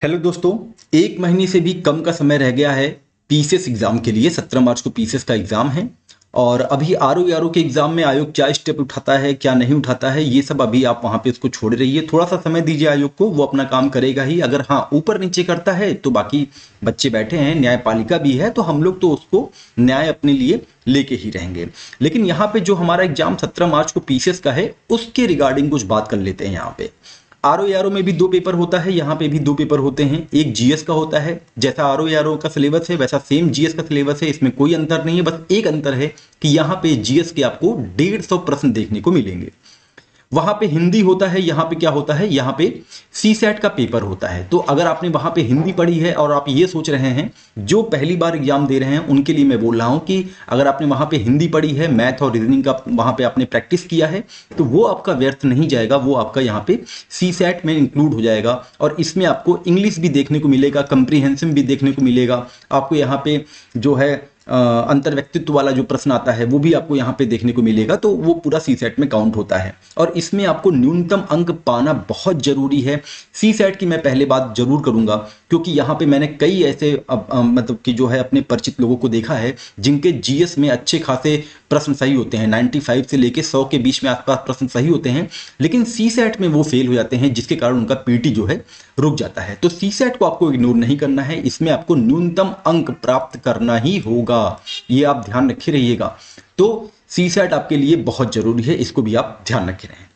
Hello दोस्तों। एक महीने से भी कम का समय रह गया है पीसीएस एग्जाम के लिए। 17 मार्च को पीसीएस का एग्जाम है और अभी आरओ के एग्जाम में आयोग क्या स्टेप उठाता है क्या नहीं उठाता है ये सब अभी आप वहां पे उसको छोड़ रहिए। थोड़ा सा समय दीजिए आयोग को, वो अपना काम करेगा ही। अगर हाँ ऊपर नीचे करता है तो बाकी बच्चे बैठे हैं, न्यायपालिका भी है, तो हम लोग तो उसको न्याय अपने लिए लेके ही रहेंगे। लेकिन यहाँ पे जो हमारा एग्जाम 17 मार्च को पीसीएस का है उसके रिगार्डिंग कुछ बात कर लेते हैं। यहाँ पे आरओ में भी दो पेपर होता है, यहाँ पे भी दो पेपर होते हैं। एक जीएस का होता है, जैसा आरओ का सिलेबस है वैसा सेम जीएस का सिलेबस है, इसमें कोई अंतर नहीं है। बस एक अंतर है कि यहाँ पे जीएस के आपको 150 प्रश्न देखने को मिलेंगे। वहां पे हिंदी होता है, यहाँ पे क्या होता है, यहाँ पे सी सेट का पेपर होता है। तो अगर आपने वहां पे हिंदी पढ़ी है और आप ये सोच रहे हैं, जो पहली बार एग्जाम दे रहे हैं उनके लिए मैं बोल रहा हूं कि अगर आपने वहां पे हिंदी पढ़ी है, मैथ और रीजनिंग का वहां पे आपने प्रैक्टिस किया है, तो वो आपका व्यर्थ नहीं जाएगा, वो आपका यहाँ पे सी सेट में इंक्लूड हो जाएगा। और इसमें आपको इंग्लिश भी देखने को मिलेगा, कंप्रीहेंसिव भी देखने को मिलेगा। आपको यहाँ पे जो है अंतर व्यक्तित्व वाला जो प्रश्न आता है वो भी आपको यहाँ पे देखने को मिलेगा। तो वो पूरा सी सेट में काउंट होता है और इसमें आपको न्यूनतम अंक पाना बहुत जरूरी है। सी सेट की मैं पहले बात जरूर करूंगा, क्योंकि यहाँ पे मैंने कई ऐसे मतलब कि जो है अपने परिचित लोगों को देखा है जिनके जीएस में अच्छे खासे प्रश्न सही होते हैं, 95 से लेके 100 के बीच में आसपास प्रश्न सही होते हैं, लेकिन सी सेट में वो फेल हो जाते हैं, जिसके कारण उनका पीटी जो है रुक जाता है। तो सी सेट को आपको इग्नोर नहीं करना है, इसमें आपको न्यूनतम अंक प्राप्त करना ही होगा, ये आप ध्यान रखे रहिएगा। तो सी सेट आपके लिए बहुत जरूरी है, इसको भी आप ध्यान रखे रहें।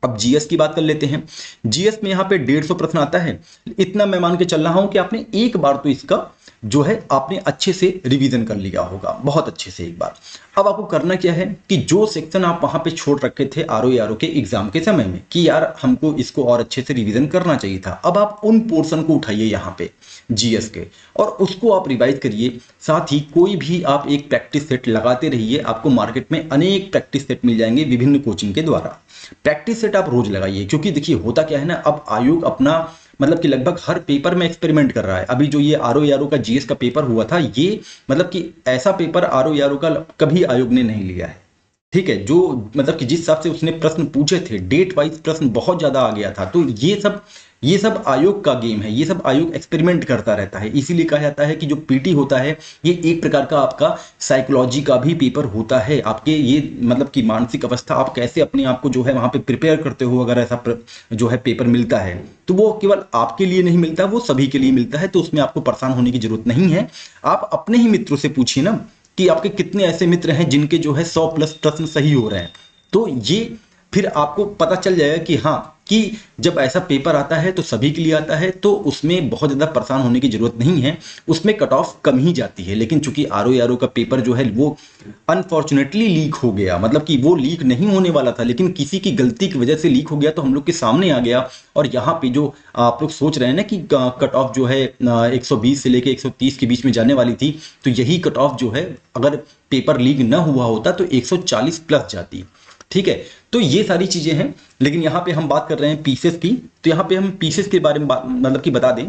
अब जीएस की बात कर लेते हैं। जीएस में यहाँ पे 150 प्रश्न आता है। इतना मैं मान के चल रहा हूं कि आपने एक बार तो इसका जो है आपने अच्छे से रिवीजन कर लिया होगा, बहुत अच्छे से एक बार। अब आपको करना क्या है कि जो सेक्शन आप वहां पे छोड़ रखे थे आरओ के एग्जाम के समय में कि यार हमको इसको और अच्छे से रिवीजन करना चाहिए था, अब आप उन पोर्शन को उठाइए यहाँ पे जीएस के और उसको आप रिवाइज करिए। साथ ही कोई भी आप एक प्रैक्टिस सेट लगाते रहिए, आपको मार्केट में अनेक प्रैक्टिस सेट मिल जाएंगे विभिन्न कोचिंग के द्वारा। प्रैक्टिस सेट आप रोज लगाइए, क्योंकि देखिए होता क्या है ना, अब आयोग अपना मतलब कि लगभग हर पेपर में एक्सपेरिमेंट कर रहा है। अभी जो ये आरओ का जीएस का पेपर हुआ था, ये मतलब कि ऐसा पेपर आरओ का कभी आयोग ने नहीं लिया है। ठीक है, जो मतलब कि जिस हिसाब से उसने प्रश्न पूछे थे, डेट वाइज प्रश्न बहुत ज्यादा आ गया था। तो ये सब आयोग का गेम है, ये सब आयोग एक्सपेरिमेंट करता रहता है। इसीलिए कहा जाता है कि जो पीटी होता है ये एक प्रकार का आपका साइकोलॉजी का भी पेपर होता है। आपके ये मतलब कि मानसिक अवस्था, आप कैसे अपने आप को जो है वहां पे प्रिपेयर करते हो। अगर ऐसा जो है पेपर मिलता है तो वो केवल आपके लिए नहीं मिलता, वो सभी के लिए मिलता है। तो उसमें आपको परेशान होने की जरूरत नहीं है। आप अपने ही मित्रों से पूछिए ना कि आपके कितने ऐसे मित्र हैं जिनके जो है 100+ प्रश्न सही हो रहे हैं। तो ये फिर आपको पता चल जाएगा कि हाँ, कि जब ऐसा पेपर आता है तो सभी के लिए आता है, तो उसमें बहुत ज्यादा परेशान होने की जरूरत नहीं है। उसमें कट ऑफ कम ही जाती है। लेकिन चूंकि आरओ का पेपर जो है वो अनफॉर्चुनेटली लीक हो गया, मतलब कि वो लीक नहीं होने वाला था, लेकिन किसी की गलती की वजह से लीक हो गया, तो हम लोग के सामने आ गया। और यहाँ पे जो आप लोग सोच रहे हैं ना कि कट ऑफ जो है 120 से लेके 130 के बीच में जाने वाली थी, तो यही कट ऑफ जो है अगर पेपर लीक ना हुआ होता तो 140+ जाती। ठीक है, तो ये सारी चीजें हैं। लेकिन यहाँ पे हम बात कर रहे हैं पीसेस की, तो यहाँ पे हम पीसेस के बारे में मतलब कि बता दें,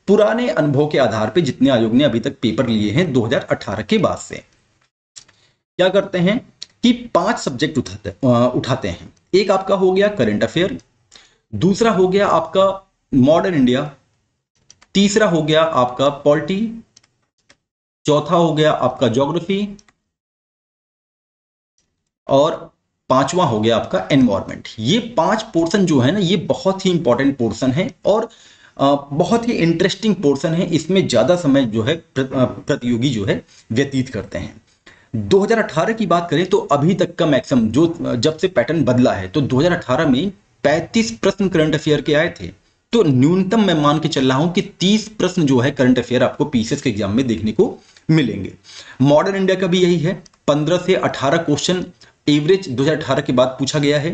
पुराने अनुभव के आधार पे जितने आयोग ने अभी तक पेपर लिए हैं 2018 के बाद से, क्या करते हैं कि 5 सब्जेक्ट उठाते हैं। एक आपका हो गया करंट अफेयर, दूसरा हो गया आपका मॉडर्न इंडिया, तीसरा हो गया आपका पॉलिटी, चौथा हो गया आपका ज्योग्राफी और पांचवा हो गया आपका एनवायरमेंट। ये 5 पोर्शन जो है ना, ये बहुत ही इंपॉर्टेंट पोर्शन है और बहुत ही इंटरेस्टिंग पोर्शन है। इसमें ज्यादा समय जो है प्रतियोगी जो है व्यतीत करते हैं। 2018 की बात करें तो अभी तक का मैक्सिमम जो जब से पैटर्न बदला है, तो 2018 में 35 प्रश्न करंट अफेयर के आए थे। तो न्यूनतम मैं मान के चल रहा हूं कि 30 प्रश्न जो है करंट अफेयर आपको पीसीएस के एग्जाम में देखने को मिलेंगे। मॉडर्न इंडिया का भी यही है, 15 से 18 क्वेश्चन एवरेज 2018 के बाद पूछा गया है।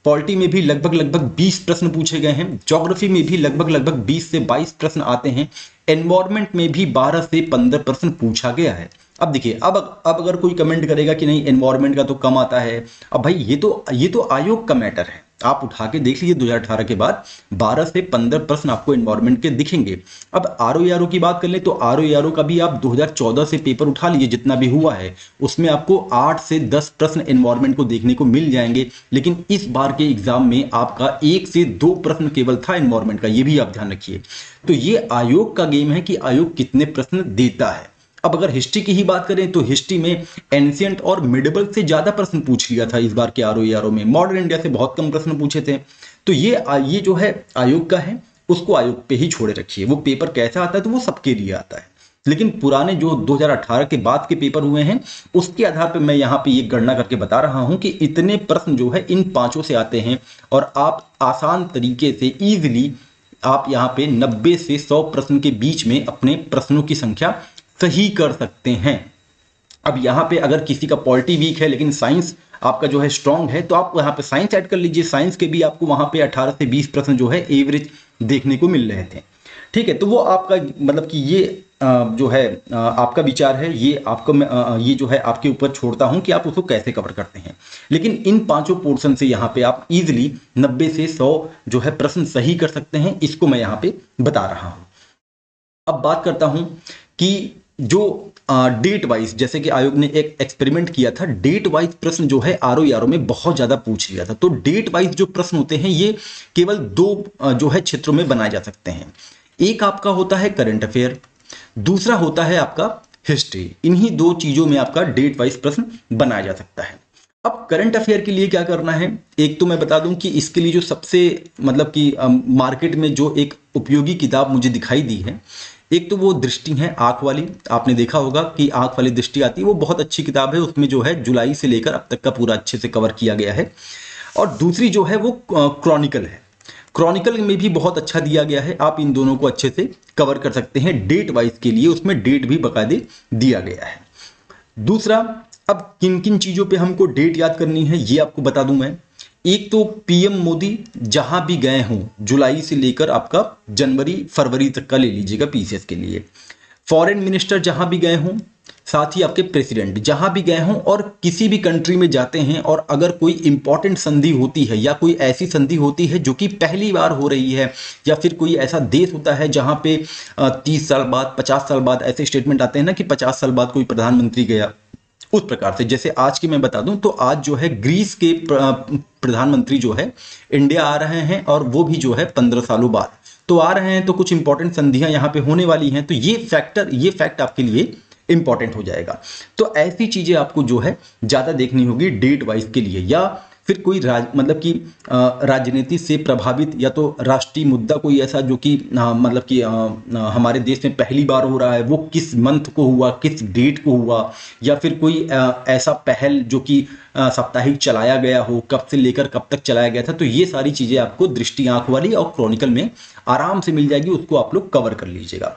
पॉलिटी में भी लगभग 20 प्रश्न पूछे गए हैं। ज्योग्राफी में भी लगभग 20 से 22 प्रश्न आते हैं। एनवायरमेंट में भी 12 से 15 प्रश्न पूछा गया है। अब देखिए, अब अगर कोई कमेंट करेगा कि नहीं एनवायरमेंट का तो कम आता है, अब भाई ये तो आयोग का मैटर है। आप उठा के देख लीजिए 2018 के बाद 12 से 15 प्रश्न आपको एनवायरमेंट के दिखेंगे। अब आरओ की बात कर ले तो आरओ का भी आप 2014 से पेपर उठा लीजिए, जितना भी हुआ है उसमें आपको 8 से 10 प्रश्न एनवायरमेंट को देखने को मिल जाएंगे। लेकिन इस बार के एग्जाम में आपका 1 से 2 प्रश्न केवल था एनवायरमेंट का, ये भी आप ध्यान रखिए। तो ये आयोग का गेम है कि आयोग कितने प्रश्न देता है। अब अगर हिस्ट्री की ही बात करें तो हिस्ट्री में एंशिएंट और मिडिवल से ज्यादा प्रश्न पूछ लिया था इस बार के आरओ में, मॉडर्न इंडिया से बहुत कम प्रश्न पूछे थे। तो ये जो है आयोग का है, उसको आयोग पे ही छोड़े रखिए। वो पेपर कैसा आता है तो वो सबके लिए आता है, लेकिन पुराने जो 2018 के बाद के पेपर हुए हैं उसके आधार पर मैं यहाँ पे ये गणना करके बता रहा हूं कि इतने प्रश्न जो है इन पांचों से आते हैं और आप आसान तरीके से इजीली आप यहाँ पे 90 से 100 प्रश्न के बीच में अपने प्रश्नों की संख्या सही कर सकते हैं। अब यहाँ पे अगर किसी का पॉलिटी वीक है लेकिन साइंस आपका जो है स्ट्रांग है तो आप यहाँ पे साइंस ऐड कर लीजिए। साइंस के भी आपको वहाँ पे 18 से 20 प्रश्न जो है एवरेज देखने को मिल रहे थे। ठीक है, तो वो आपका मतलब कि ये जो है आपका विचार है, ये आपको मैं ये जो है आपके ऊपर छोड़ता हूं कि आप उसको कैसे कवर करते हैं। लेकिन इन पांचों पोर्शन से यहाँ पे आप इजीली 90 से 100 जो है प्रश्न सही कर सकते हैं, इसको मैं यहाँ पे बता रहा हूं। अब बात करता हूं कि जो डेट वाइज, जैसे कि आयोग ने एक एक्सपेरिमेंट किया था, डेट वाइज प्रश्न जो है आरओ में बहुत ज्यादा पूछ लिया था। तो डेट वाइज जो प्रश्न होते हैं ये केवल दो जो है क्षेत्रों में बनाए जा सकते हैं। एक आपका होता है करंट अफेयर, दूसरा होता है आपका हिस्ट्री। इन्हीं दो चीजों में आपका डेट वाइज प्रश्न बनाया जा सकता है। अब करंट अफेयर के लिए क्या करना है, एक तो मैं बता दूं कि इसके लिए जो सबसे मतलब कि मार्केट में जो एक उपयोगी किताब मुझे दिखाई दी है, एक तो वो दृष्टि है आंख वाली। आपने देखा होगा कि आंख वाली दृष्टि आती है, वो बहुत अच्छी किताब है। उसमें जो है जुलाई से लेकर अब तक का पूरा अच्छे से कवर किया गया है। और दूसरी जो है वो क्रॉनिकल है। क्रॉनिकल में भी बहुत अच्छा दिया गया है, आप इन दोनों को अच्छे से कवर कर सकते हैं डेट वाइज के लिए। उसमें डेट भी बाकायदे दिया गया है। दूसरा, अब किन किन चीजों पे हमको डेट याद करनी है ये आपको बता दूं मैं। एक तो पीएम मोदी जहां भी गए हों, जुलाई से लेकर आपका जनवरी फरवरी तक का ले लीजिएगा पीसीएस के लिए। फॉरेन मिनिस्टर जहां भी गए हों, साथ ही आपके प्रेसिडेंट जहां भी गए हों और किसी भी कंट्री में जाते हैं और अगर कोई इंपॉर्टेंट संधि होती है या कोई ऐसी संधि होती है जो कि पहली बार हो रही है, या फिर कोई ऐसा देश होता है जहां पे 30 साल बाद 50 साल बाद ऐसे स्टेटमेंट आते हैं ना कि 50 साल बाद कोई प्रधानमंत्री गया, उस प्रकार से। जैसे आज की मैं बता दूं तो आज जो है ग्रीस के प्रधानमंत्री जो है इंडिया आ रहे हैं, और वो भी जो है 15 सालों बाद तो आ रहे हैं। तो कुछ इंपॉर्टेंट संधियां यहाँ पे होने वाली हैं, तो ये फैक्ट आपके लिए इंपॉर्टेंट हो जाएगा। तो ऐसी चीजें आपको जो है ज्यादा देखनी होगी डेट वाइज के लिए। या फिर कोई मतलब कि राजनीति से प्रभावित या तो राष्ट्रीय मुद्दा कोई ऐसा जो कि मतलब कि हमारे देश में पहली बार हो रहा है, वो किस मंथ को हुआ, किस डेट को हुआ, या फिर कोई ऐसा पहल जो कि साप्ताहिक चलाया गया हो, कब से लेकर कब तक चलाया गया था। तो ये सारी चीजें आपको दृष्टि आंख वाली और क्रॉनिकल में आराम से मिल जाएगी, उसको आप लोग कवर कर लीजिएगा।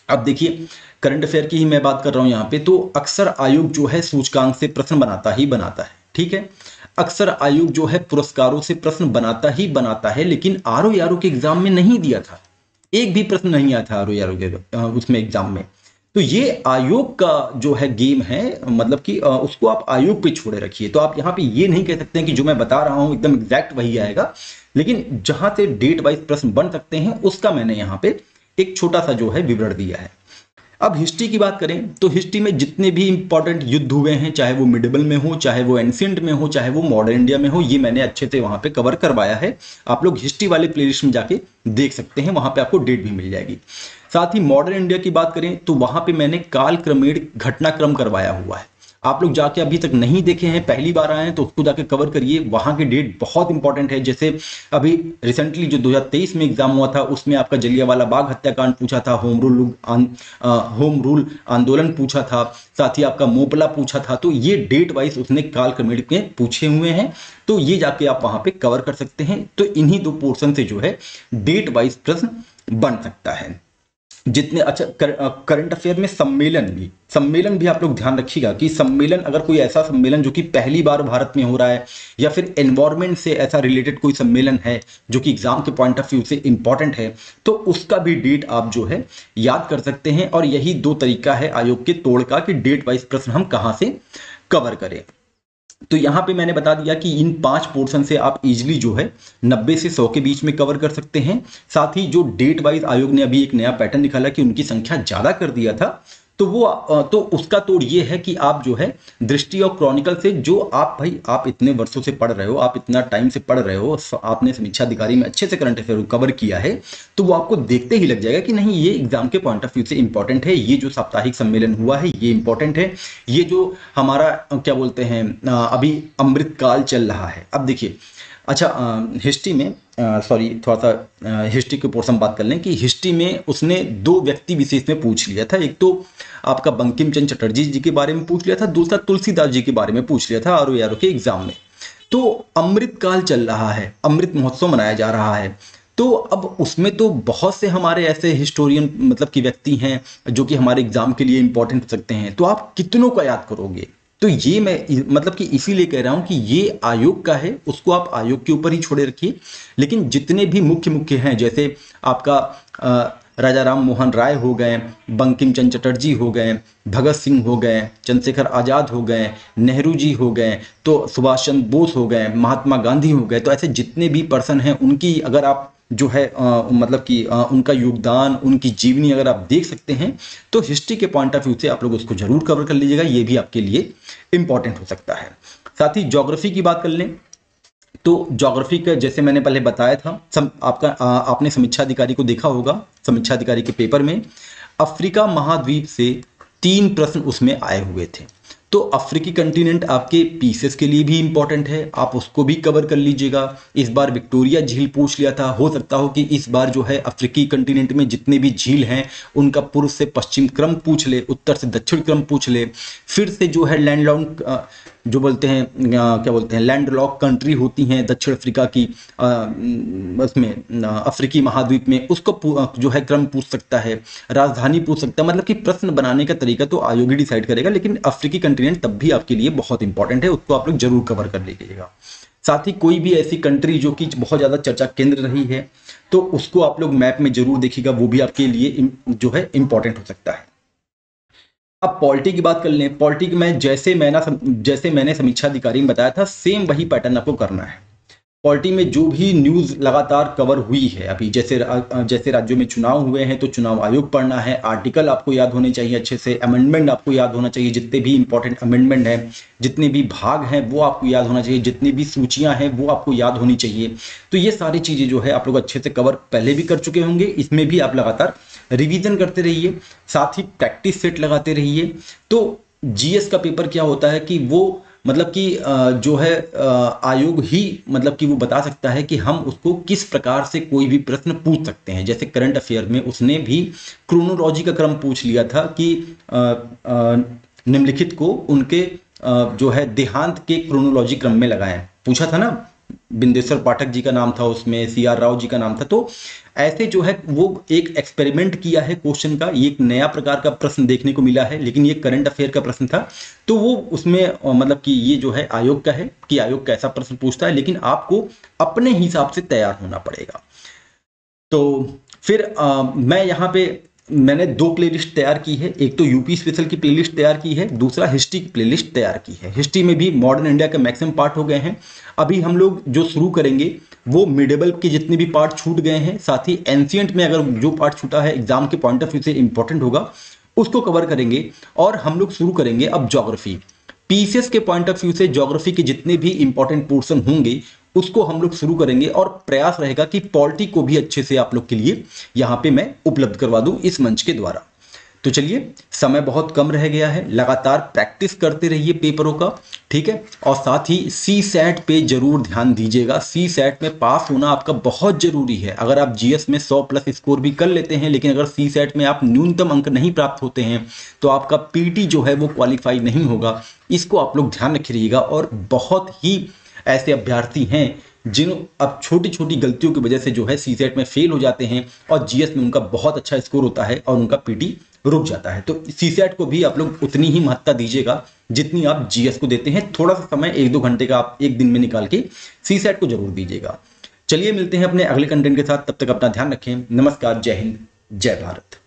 अब देखिए करंट अफेयर की ही मैं बात कर रहा हूं यहाँ पे, तो अक्सर आयोग जो है सूचकांक से प्रश्न बनाता ही बनाता है। ठीक है, अक्सर आयोग जो है पुरस्कारों से प्रश्न बनाता ही बनाता है, लेकिन आरओ के एग्जाम में नहीं दिया था, एक भी प्रश्न नहीं आया था आरओ के उसमें एग्जाम में। तो ये आयोग का जो है गेम है, मतलब कि उसको आप आयोग पे छोड़े रखिए। तो आप यहाँ पे ये नहीं कह सकते हैं कि जो मैं बता रहा हूं एकदम एग्जैक्ट वही आएगा, लेकिन जहां से डेट वाइज प्रश्न बन सकते हैं उसका मैंने यहाँ पे एक छोटा सा जो है विवरण दिया है। अब हिस्ट्री की बात करें तो हिस्ट्री में जितने भी इंपॉर्टेंट युद्ध हुए हैं, चाहे वो मिडिवल में हो, चाहे वो एंशिएंट में हो, चाहे वो मॉडर्न इंडिया में हो, ये मैंने अच्छे से वहां पे कवर करवाया है। आप लोग हिस्ट्री वाले प्लेलिस्ट में जाके देख सकते हैं, वहां पे आपको डेट भी मिल जाएगी। साथ ही मॉडर्न इंडिया की बात करें तो वहां पे मैंने काल क्रमेण घटनाक्रम करवाया हुआ है। आप लोग जाके अभी तक नहीं देखे हैं, पहली बार आए हैं तो उसको जाके कवर करिए, वहां की डेट बहुत इंपॉर्टेंट है। जैसे अभी रिसेंटली जो 2023 में एग्जाम हुआ था उसमें आपका जलियांवाला बाग हत्याकांड पूछा था, होम रूल आंदोलन पूछा था, साथ ही आपका मोपला पूछा था। तो ये डेट वाइज उसने काल क्रमेण के पूछे हुए हैं, तो ये जाके आप वहां पे कवर कर सकते हैं। तो इन्हीं दो पोर्शन से जो है डेट वाइज प्रश्न बन सकता है। जितने अच्छा करंट अफेयर में सम्मेलन भी आप लोग ध्यान रखिएगा कि सम्मेलन, अगर कोई ऐसा सम्मेलन जो कि पहली बार भारत में हो रहा है, या फिर एनवायरमेंट से ऐसा रिलेटेड कोई सम्मेलन है जो कि एग्जाम के पॉइंट ऑफ व्यू से इंपॉर्टेंट है, तो उसका भी डेट आप जो है याद कर सकते हैं। और यही दो तरीका है आयोग के तोड़ का कि डेट वाइज प्रश्न हम कहां से कवर करें। तो यहाँ पे मैंने बता दिया कि इन 5 पोर्शन से आप इजीली जो है 90 से 100 के बीच में कवर कर सकते हैं। साथ ही जो डेट वाइज आयोग ने अभी एक नया पैटर्न निकाला कि उनकी संख्या ज़्यादा कर दिया था, तो वो तो उसका तोड़ ये है कि आप जो है दृष्टि और क्रॉनिकल से, जो आप भाई आप इतने वर्षों से पढ़ रहे हो, आप इतना टाइम से पढ़ रहे हो, आपने समीक्षा अधिकारी में अच्छे से करंट अफेयर कवर किया है, तो वो आपको देखते ही लग जाएगा कि नहीं ये एग्जाम के पॉइंट ऑफ व्यू से इंपॉर्टेंट है, ये जो साप्ताहिक सम्मेलन हुआ है ये इंपॉर्टेंट है, ये जो हमारा क्या बोलते हैं अभी अमृतकाल चल रहा है। अब देखिए, अच्छा हिस्ट्री में सॉरी थोड़ा सा हिस्ट्री के ऊपर हम बात कर लें कि हिस्ट्री में उसने 2 व्यक्ति विशेष में पूछ लिया था। एक तो आपका बंकिम चंद्र चटर्जी जी के बारे में पूछ लिया था, दूसरा तुलसीदास जी के बारे में पूछ लिया था आरओ के एग्जाम में। तो अमृतकाल चल रहा है, अमृत महोत्सव मनाया जा रहा है, तो अब उसमें तो बहुत से हमारे ऐसे हिस्टोरियन मतलब कि व्यक्ति हैं जो कि हमारे एग्जाम के लिए इंपॉर्टेंट हो सकते हैं, तो आप कितनों का याद करोगे। तो ये मैं मतलब कि इसीलिए कह रहा हूं कि ये आयोग का है, उसको आप आयोग के ऊपर ही छोड़े रखिए। लेकिन जितने भी मुख्य मुख्य हैं, जैसे आपका राजा राम मोहन राय हो गए, बंकिम चंद्र चटर्जी हो गए, भगत सिंह हो गए, चंद्रशेखर आज़ाद हो गए, नेहरू जी हो गए, तो सुभाष चंद्र बोस हो गए, महात्मा गांधी हो गए, तो ऐसे जितने भी पर्सन हैं उनकी अगर आप जो है मतलब कि उनका योगदान, उनकी जीवनी अगर आप देख सकते हैं, तो हिस्ट्री के पॉइंट ऑफ व्यू से आप लोग उसको जरूर कवर कर लीजिएगा, ये भी आपके लिए इंपॉर्टेंट हो सकता है। साथ ही ज्योग्राफी की बात कर लें, तो ज्योग्राफी का जैसे मैंने पहले बताया था, आपने समीक्षा अधिकारी को देखा होगा, समीक्षा अधिकारी के पेपर में अफ्रीका महाद्वीप से 3 प्रश्न उसमें आए हुए थे। तो अफ्रीकी कंटिनेंट आपके पीसेस के लिए भी इंपॉर्टेंट है, आप उसको भी कवर कर लीजिएगा। इस बार विक्टोरिया झील पूछ लिया था, हो सकता हो कि इस बार जो है अफ्रीकी कंटिनेंट में जितने भी झील हैं उनका पूर्व से पश्चिम क्रम पूछ ले, उत्तर से दक्षिण क्रम पूछ ले। फिर से जो है लैंडलॉक जो बोलते हैं क्या बोलते हैं लैंडलॉक कंट्री होती हैं दक्षिण अफ्रीका की, उसमें अफ्रीकी महाद्वीप में, उसको जो है क्रम पूछ सकता है, राजधानी पूछ सकता है। मतलब कि प्रश्न बनाने का तरीका तो आयोग ही डिसाइड करेगा, लेकिन अफ्रीकी कंटिनेंट तब भी आपके लिए बहुत इंपॉर्टेंट है, उसको आप लोग जरूर कवर कर लीजिएगा। साथ ही कोई भी ऐसी कंट्री जो कि बहुत ज़्यादा चर्चा केंद्र रही है, तो उसको आप लोग मैप में जरूर देखिएगा, वो भी आपके लिए जो है इंपॉर्टेंट हो सकता है। अब पॉलिटी की बात कर लें। पॉलिटी में जैसे मैंने समीक्षा अधिकारी में बताया था, सेम वही पैटर्न आपको करना है। पॉलिटी में जो भी न्यूज़ लगातार कवर हुई है अभी, जैसे राज्यों में चुनाव हुए हैं तो चुनाव आयोग पढ़ना है, आर्टिकल आपको याद होने चाहिए अच्छे से, अमेंडमेंट आपको याद होना चाहिए, जितने भी इंपॉर्टेंट अमेंडमेंट हैं, जितने भी भाग हैं वो आपको याद होना चाहिए, जितनी भी सूचियां हैं वो आपको याद होनी चाहिए। तो ये सारी चीज़ें जो है आप लोग अच्छे से कवर पहले भी कर चुके होंगे, इसमें भी आप लगातार रिवीजन करते रहिए, साथ ही प्रैक्टिस सेट लगाते रहिए। तो जीएस का पेपर क्या होता है कि वो मतलब कि जो है आयोग ही मतलब कि वो बता सकता है कि हम उसको किस प्रकार से कोई भी प्रश्न पूछ सकते हैं। जैसे करंट अफेयर में उसने भी क्रोनोलॉजी का क्रम पूछ लिया था कि निम्नलिखित को उनके जो है देहांत के क्रोनोलॉजी क्रम में लगाएं, पूछा था ना, बिंदेश्वर पाठक जी का नाम था उसमें, सीआर राव जी का नाम था। तो ऐसे जो है वो एक एक्सपेरिमेंट किया है क्वेश्चन का, ये एक नया प्रकार का प्रश्न देखने को मिला है, लेकिन ये करंट अफेयर का प्रश्न था। तो वो उसमें मतलब कि ये जो है आयोग का है कि आयोग कैसा प्रश्न पूछता है, लेकिन आपको अपने हिसाब से तैयार होना पड़ेगा। तो फिर मैं यहाँ पे मैंने 2 प्लेलिस्ट तैयार की है, एक तो यूपी स्पेशल की प्लेलिस्ट तैयार की है, दूसरा हिस्ट्री की प्लेलिस्ट तैयार की है। हिस्ट्री में भी मॉडर्न इंडिया के मैक्सिमम पार्ट हो गए हैं। अभी हम लोग जो शुरू करेंगे वो मिडेबल के जितने भी पार्ट छूट गए हैं, साथ ही एंशिएंट में अगर जो पार्ट छूटा है एग्जाम के पॉइंट ऑफ व्यू से इंपॉर्टेंट होगा उसको कवर करेंगे। और हम लोग शुरू करेंगे अब ज्योग्राफी, पीसीएस के पॉइंट ऑफ व्यू से ज्योग्राफी के जितने भी इंपॉर्टेंट पोर्शन होंगे उसको हम लोग शुरू करेंगे, और प्रयास रहेगा कि पॉलिटी को भी अच्छे से आप लोग के लिए यहाँ पे मैं उपलब्ध करवा दूं इस मंच के द्वारा। तो चलिए, समय बहुत कम रह गया है, लगातार प्रैक्टिस करते रहिए पेपरों का, ठीक है। और साथ ही सी सैट पे जरूर ध्यान दीजिएगा, सी सैट में पास होना आपका बहुत जरूरी है। अगर आप जीएस में 100+ स्कोर भी कर लेते हैं, लेकिन अगर सी सैट में आप न्यूनतम अंक नहीं प्राप्त होते हैं तो आपका पीटी जो है वो क्वालिफाई नहीं होगा। इसको आप लोग ध्यान रखिएगा। और बहुत ही ऐसे अभ्यर्थी हैं जिन अब छोटी छोटी गलतियों की वजह से जो है सी सेट में फेल हो जाते हैं और जीएस में उनका बहुत अच्छा स्कोर होता है और उनका पीटी रुक जाता है। तो सी सेट को भी आप लोग उतनी ही महत्ता दीजिएगा जितनी आप जीएस को देते हैं। थोड़ा सा समय 1-2 घंटे का आप एक दिन में निकाल के सी सेट को जरूर दीजिएगा। चलिए, मिलते हैं अपने अगले कंटेंट के साथ, तब तक अपना ध्यान रखें। नमस्कार, जय हिंद, जय भारत।